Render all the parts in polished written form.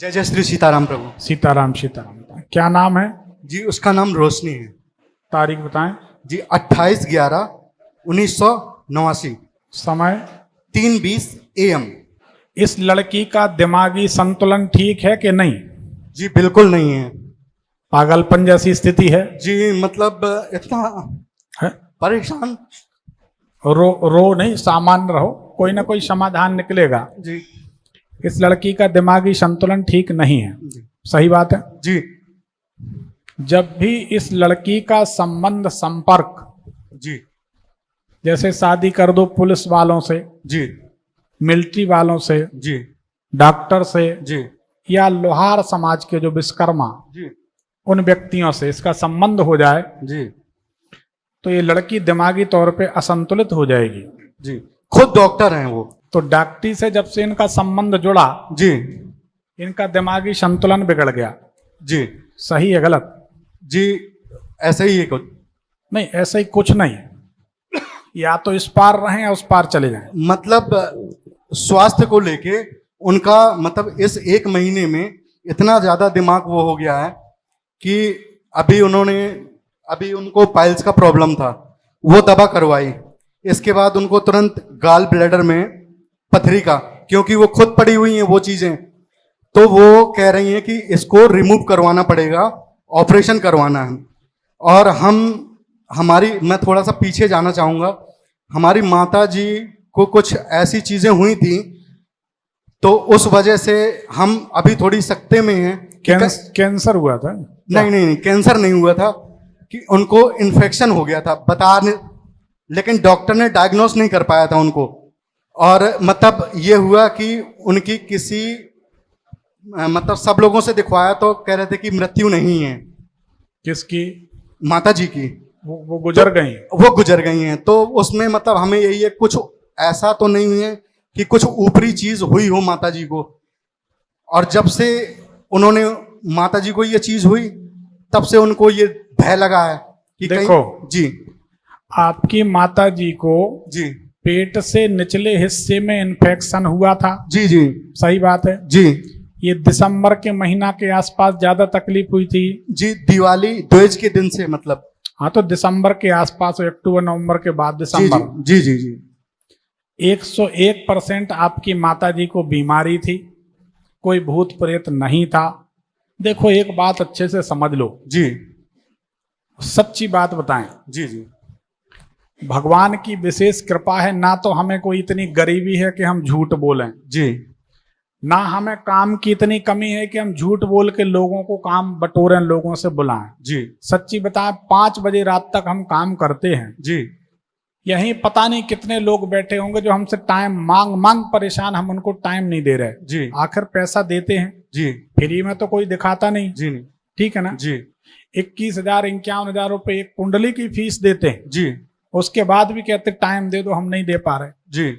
जय जय श्री सीताराम प्रभु। सीताराम सीताराम। क्या नाम है? जी उसका नाम रोशनी है। तारीख बताएं। जी 28/11/1989। समय? 3:20 AM। इस लड़की का दिमागी संतुलन ठीक है कि नहीं? जी बिल्कुल नहीं है। पागलपन जैसी स्थिति है? जी मतलब इतना है? परेशान। रो नहीं, सामान्य रहो, कोई ना कोई समाधान निकलेगा। जी इस लड़की का दिमागी संतुलन ठीक नहीं है। जी सही बात है। जी जब भी इस लड़की का संबंध संपर्क, जी जैसे शादी कर दो पुलिस वालों से, जी मिलिट्री वालों से, जी डॉक्टर से, जी या लोहार समाज के जो विश्वकर्मा, जी उन व्यक्तियों से इसका संबंध हो जाए जी तो ये लड़की दिमागी तौर पे असंतुलित हो जाएगी। जी खुद डॉक्टर हैं वो। तो डॉक्टरी से जब से इनका संबंध जुड़ा, जी इनका दिमागी संतुलन बिगड़ गया। जी सही है गलत? जी ऐसे ही है कुछ। नहीं, ऐसा ही कुछ नहीं, या तो इस पार रहें या उस पार चले जाएं। मतलब स्वास्थ्य को लेके उनका मतलब इस 1 महीने में इतना ज्यादा दिमाग वो हो गया है कि अभी उनको पाइल्स का प्रॉब्लम था, वो दवा करवाई। इसके बाद उनको तुरंत गाल ब्लैडर में पथरी का, क्योंकि वो खुद पड़ी हुई हैं वो चीजें, तो वो कह रही हैं कि इसको रिमूव करवाना पड़ेगा, ऑपरेशन करवाना है। और मैं थोड़ा सा पीछे जाना चाहूँगा। हमारी माता जी को कुछ ऐसी चीज़ें हुई थी, तो उस वजह से हम अभी थोड़ी सकते में हैं। कैंसर हुआ था? नहीं, कैंसर नहीं हुआ था, कि उनको इन्फेक्शन हो गया था लेकिन डॉक्टर ने डायग्नोस नहीं कर पाया था उनको। और मतलब ये हुआ कि उनकी मतलब सब लोगों से दिखवाया तो कह रहे थे कि मृत्यु नहीं है। किसकी? माता जी की। वो गुजर गई? वो गुजर गई हैं। तो उसमें मतलब हमें यही है, कुछ ऐसा तो नहीं है कि कुछ ऊपरी चीज हुई हो माता जी को। और जब से उन्होंने माता जी को ये चीज हुई, तब से उनको ये भय लगा है कि देखो जी आपकी माता जी को जी पेट से निचले हिस्से में इन्फेक्शन हुआ था। जी जी सही बात है जी। ये दिसंबर के महीना के आसपास ज्यादा तकलीफ हुई थी जी दिवाली द्विज के दिन से मतलब। हाँ, तो दिसंबर के आसपास, अक्टूबर नवंबर के बाद दिसंबर। जी जी जी 101% आपकी माता जी को बीमारी थी, कोई भूत प्रेत नहीं था। देखो एक बात अच्छे से समझ लो, जी सच्ची बात बताएं। जी जी भगवान की विशेष कृपा है, ना तो हमें कोई इतनी गरीबी है कि हम झूठ बोलें, जी, ना हमें काम की इतनी कमी है कि हम झूठ बोल के लोगों को काम बटोरें, लोगों से बुलाएं। जी सच्ची बताएं, 5 बजे रात तक हम काम करते हैं। जी यहीं पता नहीं कितने लोग बैठे होंगे जो हमसे टाइम मांग मांग परेशान, हम उनको टाइम नहीं दे रहे। जी आखिर पैसा देते हैं जी, फ्री में तो कोई दिखाता नहीं। जी नहीं, ठीक है ना? जी 21,000 51,000 रुपए एक कुंडली की फीस देते हैं, जी, उसके बाद भी कहते टाइम दे दो, हम नहीं दे पा रहे। जी।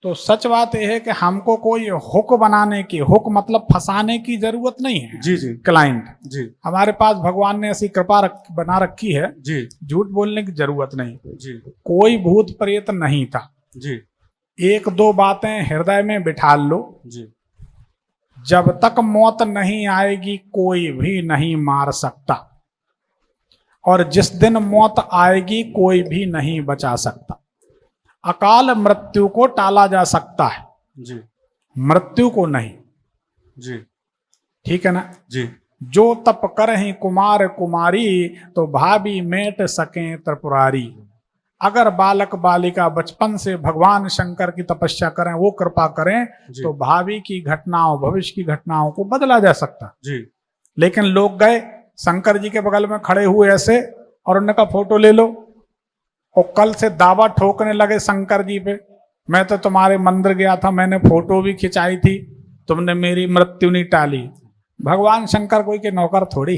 तो सच बात यह है कि हमको कोई हुक बनाने की, हुक मतलब फंसाने की जरूरत नहीं है। जी जी क्लाइंट जी हमारे पास भगवान ने ऐसी कृपा बना रखी है, जी झूठ बोलने की जरूरत नहीं। जी कोई भूत प्रेत नहीं था। जी 1-2 बातें हृदय में बिठा लो, जी, जब तक मौत नहीं आएगी कोई भी नहीं मार सकता, और जिस दिन मौत आएगी कोई भी नहीं बचा सकता। अकाल मृत्यु को टाला जा सकता है, जी मृत्यु को नहीं। जी, ठीक है ना? जी जो तप करहीं कुमार कुमारी, तो भाभी मेट सकें त्रिपुरारी। अगर बालक बालिका बचपन से भगवान शंकर की तपस्या करें, वो कृपा करें, तो भावी की घटनाओं, भविष्य की घटनाओं को बदला जा सकता। जी। लेकिन लोग गए शंकर जी के बगल में खड़े हुए ऐसे, और उन्होंने कहा फोटो ले लो, और कल से दावा ठोकने लगे शंकर जी पे, मैं तो तुम्हारे मंदिर गया था, मैंने फोटो भी खिंचाई थी, तुमने मेरी मृत्यु नहीं टाली। भगवान शंकर कोई के नौकर थोड़ी।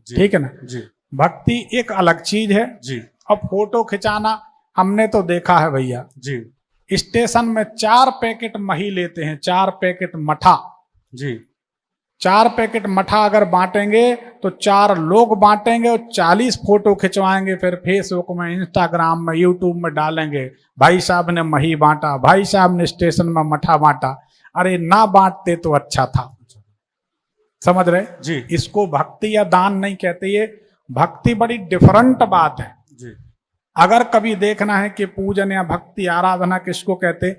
ठीक है ना? जी भक्ति एक अलग चीज है। जी, अब फोटो खिंचाना हमने तो देखा है भैया, जी स्टेशन में 4 पैकेट मही लेते हैं, 4 पैकेट मठा। जी, 4 पैकेट मठा अगर बांटेंगे तो 4 लोग बांटेंगे और 40 फोटो खिंचवाएंगे, फिर फेसबुक में, इंस्टाग्राम में, यूट्यूब में डालेंगे, भाई साहब ने मही बांटा, भाई साहब ने स्टेशन में मठा बांटा। अरे ना बांटते तो अच्छा था। समझ रहे? जी इसको भक्ति या दान नहीं कहते, ये भक्ति बड़ी डिफरेंट बात है। जी अगर कभी देखना है कि पूजन या भक्ति आराधना किसको कहते,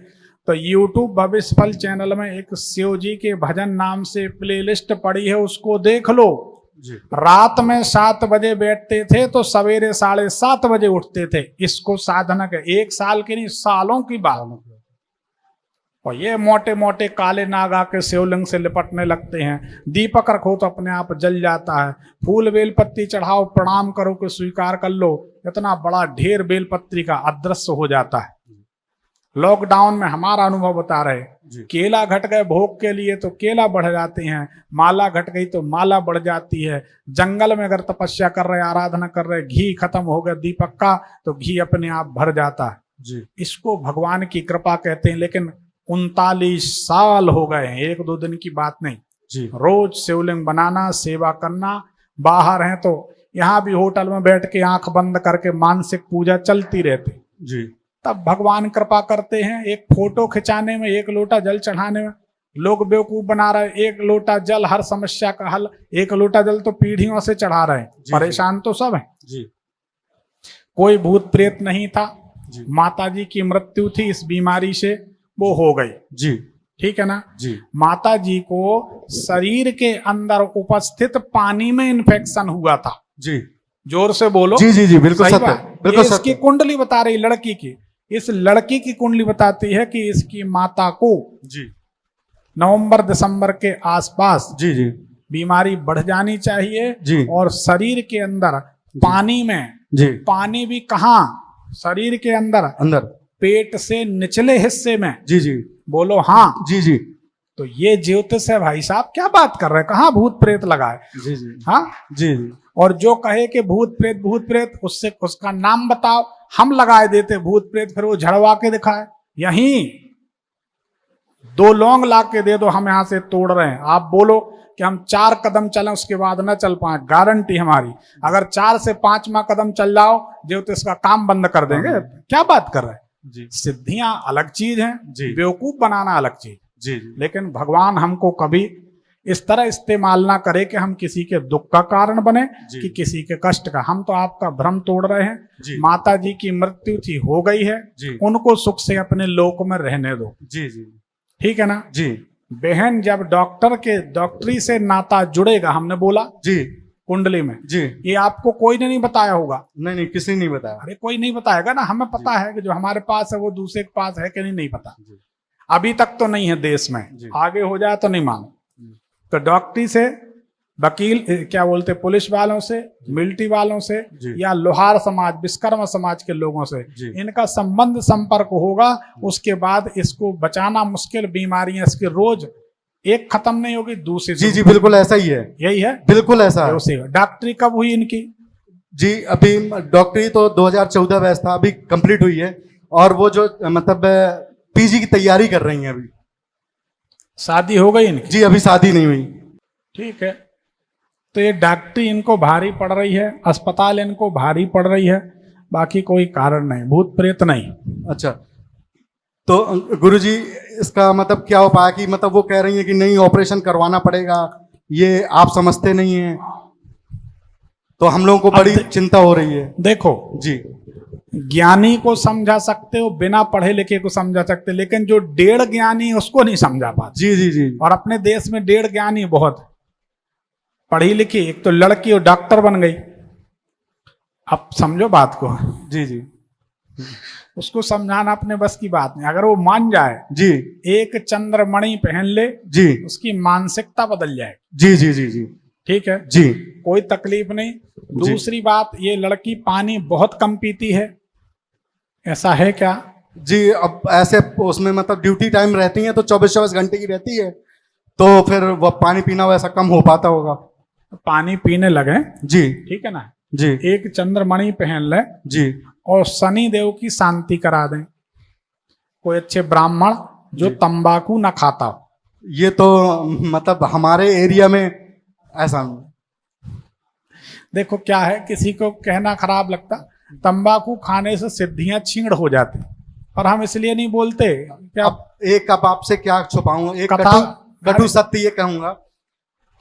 तो यूट्यूब भविष्य फल चैनल में एक शिव जी के भजन नाम से प्लेलिस्ट पड़ी है, उसको देख लो। जी रात में 7 बजे बैठते थे तो सवेरे 7:30 बजे उठते थे। इसको साधना के 1 साल की नहीं, सालों की बात। और ये मोटे मोटे काले नाग आके शिवलिंग से लिपटने लगते हैं। दीपक रखो तो अपने आप जल जाता है, फूल बेलपत्ती चढ़ाओ, प्रणाम करो कि स्वीकार कर लो, इतना बड़ा ढेर बेलपत्री का अदृश्य हो जाता है। लॉकडाउन में हमारा अनुभव बता रहे, केला घट गए भोग के लिए तो केला बढ़ जाते हैं, माला घट गई तो माला बढ़ जाती है। जंगल में अगर तपस्या कर रहे, आराधना कर रहे, घी खत्म हो गया दीपक का, तो घी अपने आप भर जाता है। जी इसको भगवान की कृपा कहते हैं। लेकिन 39 साल हो गए हैं, 1-2 दिन की बात नहीं। जी रोज शिवलिंग बनाना, सेवा करना। बाहर हैं तो यहाँ भी होटल में बैठ के आंख बंद करके मानसिक पूजा चलती रहती। जी तब भगवान कृपा करते हैं। एक फोटो खिंचाने में, 1 लोटा जल चढ़ाने में लोग बेवकूफ बना रहे। 1 लोटा जल हर समस्या का हल। 1 लोटा जल तो पीढ़ियों से चढ़ा रहे हैं, परेशान तो सब है। जी कोई भूत प्रेत नहीं था। जी माता जी की मृत्यु थी इस बीमारी से, वो हो गई। जी ठीक है ना? जी माता जी को शरीर के अंदर उपस्थित पानी में इन्फेक्शन हुआ था। जी जोर से बोलो। जी जी जी बिल्कुल सही सत्य, बात। बिल्कुल ये इसकी सत्य। कुंडली बता रही लड़की की। इस लड़की की कुंडली बताती है कि इसकी माता को जी नवंबर-दिसंबर के आसपास जी जी बीमारी बढ़ जानी चाहिए। जी और शरीर के अंदर पानी में, जी पानी भी कहाँ, शरीर के अंदर अंदर, पेट से निचले हिस्से में। जी जी बोलो हाँ। जी जी तो ये ज्योतिष है भाई साहब, क्या बात कर रहे हैं? कहाँ भूत प्रेत लगा है? जी जी हाँ। जी जी और जो कहे कि भूत प्रेत, उससे उसका नाम बताओ, हम लगाए देते भूत प्रेत, फिर वो झड़वा के दिखाए। यहीं 2 लौंग ला के दे दो, हम यहां से तोड़ रहे हैं। आप बोलो कि हम 4 कदम चलें, उसके बाद न चल पाए, गारंटी हमारी। अगर 4 से 5वां कदम चल जाओ, ज्योतिष का काम बंद कर देंगे। क्या बात कर रहे हैं? जी सिद्धियां अलग चीज हैं, जी। बेवकूफ बनाना अलग चीज। जी जी लेकिन भगवान हमको कभी इस तरह इस्तेमाल ना करे कि हम किसी के दुख का कारण बने, जी। कि किसी के कष्ट का। हम तो आपका भ्रम तोड़ रहे हैं। जी। माता जी की मृत्यु थी, हो गई है, जी उनको सुख से अपने लोक में रहने दो। जी जी ठीक है ना? जी बहन, जब डॉक्टरी से नाता जुड़ेगा, हमने बोला जी कुंडली में, जी ये आपको कोई ने नहीं बताया होगा। नहीं नहीं, किसी ने नहीं बताया। अरे कोई नहीं बताएगा ना, हमें पता है कि जो हमारे पास है वो दूसरे के पास है कि नहीं, नहीं पता। जी अभी तक तो नहीं है देश में, जी। आगे हो जाए तो नहीं मानो। जी। तो डॉक्टरी से, वकील क्या बोलते, पुलिस वालों से, मिलिट्री वालों से, जी। या लोहार समाज, विश्वकर्मा समाज के लोगों से जी। इनका संबंध संपर्क होगा। उसके बाद इसको बचाना मुश्किल। बीमारियां इसके रोज एक खत्म नहीं होगी, दूसरी जी जी बिल्कुल ऐसा ही है, यही है, बिल्कुल ऐसा है। उसी डॉक्टरी कब हुई इनकी? जी अभी डॉक्टरी तो 2014 बैच था, अभी कंप्लीट हुई है। और वो जो मतलब पीजी की तैयारी कर रही हैं अभी। शादी हो गई इनकी? जी अभी शादी नहीं हुई। ठीक है। तो ये डॉक्टरी इनको भारी पड़ रही है, अस्पताल इनको भारी पड़ रही है, बाकी कोई कारण नहीं, भूत प्रेत नहीं। अच्छा, तो गुरुजी इसका मतलब क्या उपाय, कि मतलब वो कह रही है कि नहीं ऑपरेशन करवाना पड़ेगा, ये आप समझते नहीं हैं, तो हम लोगों को बड़ी चिंता हो रही है। देखो जी ज्ञानी को समझा सकते हो, बिना पढ़े लिखे को समझा सकते, लेकिन जो 1.5 ज्ञानी है उसको नहीं समझा पाते। जी जी जी और अपने देश में 1.5 ज्ञानी बहुत पढ़ी लिखी, एक तो लड़की और डॉक्टर बन गई। अब समझो बात को। जी जी उसको समझाना अपने बस की बात नहीं। अगर वो मान जाए, जी एक चंद्रमणि पहन ले, जी उसकी मानसिकता बदल जाए। जी जी जी जी ठीक है जी कोई तकलीफ नहीं। दूसरी बात, ये लड़की पानी बहुत कम पीती है, ऐसा है क्या? जी अब ऐसे उसमें मतलब ड्यूटी टाइम रहती है तो 24 घंटे की रहती है, तो फिर वो पानी पीना वैसा कम हो पाता होगा। पानी पीने लगे, जी ठीक है ना? जी एक चंद्रमणि पहन ले जी और शनि देव की शांति करा दें। कोई अच्छे ब्राह्मण जो तंबाकू ना खाता हो। ये तो मतलब हमारे एरिया में ऐसा देखो क्या है, किसी को कहना खराब लगता, तंबाकू खाने से सिद्धियां छीण हो जाती, पर हम इसलिए नहीं बोलते। क्या अब एक अब आपसे क्या छुपाऊं, एक कथा- कटु सत्य ये कहूंगा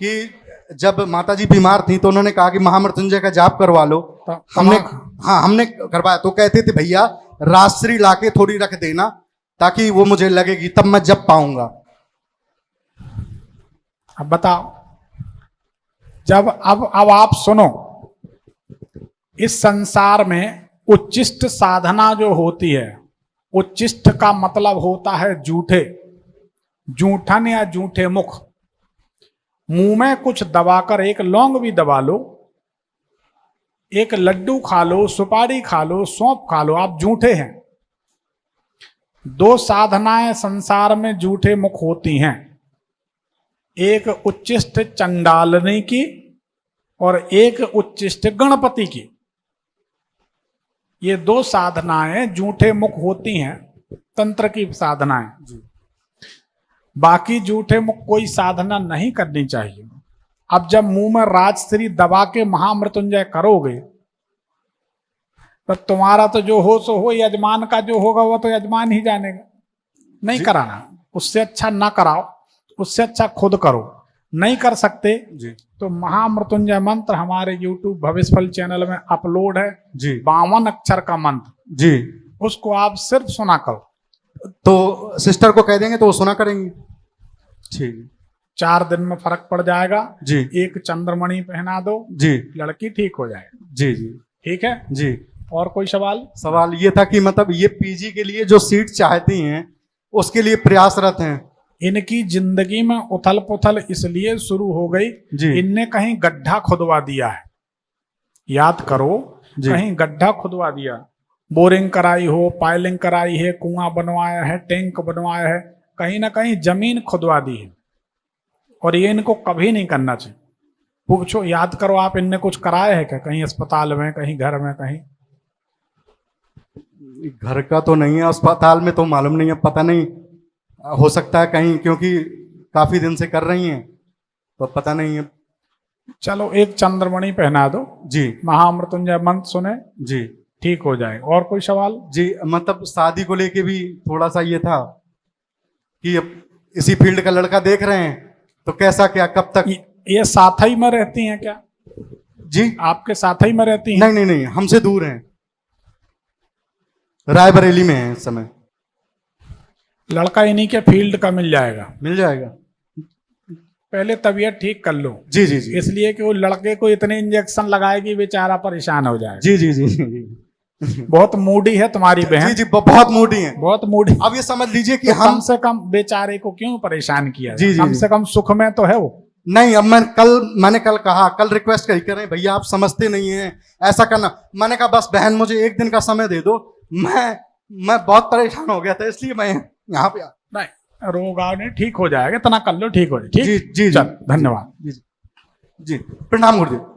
कि जब माता जी बीमार थी तो उन्होंने कहा कि महामृत्युंजय का जाप करवा लो। तो हमने हमने करवाया। तो कहते थे भैया राजश्री लाके थोड़ी रख देना ताकि वो मुझे लगेगी, तब मैं जब पाऊंगा। अब बताओ, जब अब आप सुनो, इस संसार में उच्चिष्ट साधना जो होती है, उच्चिष्ट का मतलब होता है जूठे, जूठन या जूठे मुख। मुंह में कुछ दबाकर, एक लौंग भी दबा लो, एक लड्डू खा लो, सुपारी खा लो, सौंफ खा लो, आप जूठे हैं। दो साधनाएं संसार में जूठे मुख होती हैं, एक उच्चिष्ट चंडालनी की और एक उच्चिष्ट गणपति की। ये दो साधनाएं जूठे मुख होती हैं, तंत्र की साधनाएं। बाकी जूठे मुख कोई साधना नहीं करनी चाहिए। अब जब मुंह में राजश्री दबा के महामृत्युंजय करोगे तो तुम्हारा तो जो हो सो हो, यजमान का जो होगा वो तो यजमान ही जानेगा। नहीं कराना, उससे अच्छा ना कराओ, उससे अच्छा खुद करो। नहीं कर सकते जी तो महामृत्युंजय मंत्र हमारे YouTube भविष्यफल चैनल में अपलोड है जी 52 अक्षर का मंत्र, जी। उसको आप सिर्फ सुना करो। तो सिस्टर को कह देंगे तो वो सुना करेंगी। ठीक, 4 दिन में फर्क पड़ जाएगा। जी एक चंद्रमणि पहना दो, जी लड़की ठीक हो जाएगी। जी जी ठीक है जी। और कोई सवाल? सवाल ये था कि मतलब ये पीजी के लिए जो सीट चाहती हैं उसके लिए प्रयासरत हैं। इनकी जिंदगी में उथल पुथल इसलिए शुरू हो गई, जी इनने कहीं गड्ढा खुदवा दिया है। याद करो, जी। कहीं गड्ढा खुदवा दिया, बोरिंग कराई हो, पाइलिंग कराई है, कुआं बनवाया है, टैंक बनवाया है, कहीं ना कहीं जमीन खुदवा दी है। और ये इनको कभी नहीं करना चाहिए। पूछो, याद करो, आप इनने कुछ कराया है क्या? कहीं अस्पताल में, कहीं घर में, कहीं? घर का तो नहीं है, अस्पताल में तो मालूम नहीं है, पता नहीं, हो सकता है कहीं, क्योंकि काफी दिन से कर रही हैं तो पता नहीं है। चलो एक चंद्रमणि पहना दो, जी महामृत्युंजय मंत्र सुने, जी ठीक हो जाए। और कोई सवाल? जी। मतलब शादी को लेके भी थोड़ा सा ये था कि अब इसी फील्ड का लड़का देख रहे हैं तो कैसा, क्या, कब तक? ये साथ ही में रहती हैं क्या? जी आपके साथ ही में रहती हैं? नहीं नहीं नहीं, हमसे दूर हैं, रायबरेली में है इस समय। लड़का इन्हीं के फील्ड का मिल जाएगा। मिल जाएगा। पहले तबीयत ठीक कर लो, जी जी जी इसलिए कि वो लड़के को इतने इंजेक्शन लगाएगी बेचारा परेशान हो जाएगा। जी जी जी जी बहुत मूडी है तुम्हारी बहन। जी जी, बहुत मूडी है। बहुत मूडी। अब ये समझ लीजिए कि तो हम कम से कम बेचारे को क्यों परेशान किया? जी, जी, कम जी। से कम सुख में तो है वो। नहीं, अब मैंने कल कहा, कल रिक्वेस्ट कर रहे हैं, भैया आप समझते नहीं हैं, ऐसा करना। मैंने कहा बस बहन मुझे एक दिन का समय दे दो, मैं बहुत परेशान हो गया था, इसलिए मैं यहाँ पे नहीं, रोग नहीं, ठीक हो जाएगा, इतना कर लो, ठीक हो जाए। ठीक, जी जी चल, धन्यवाद। जी जी, प्रणाम गुरुदेव।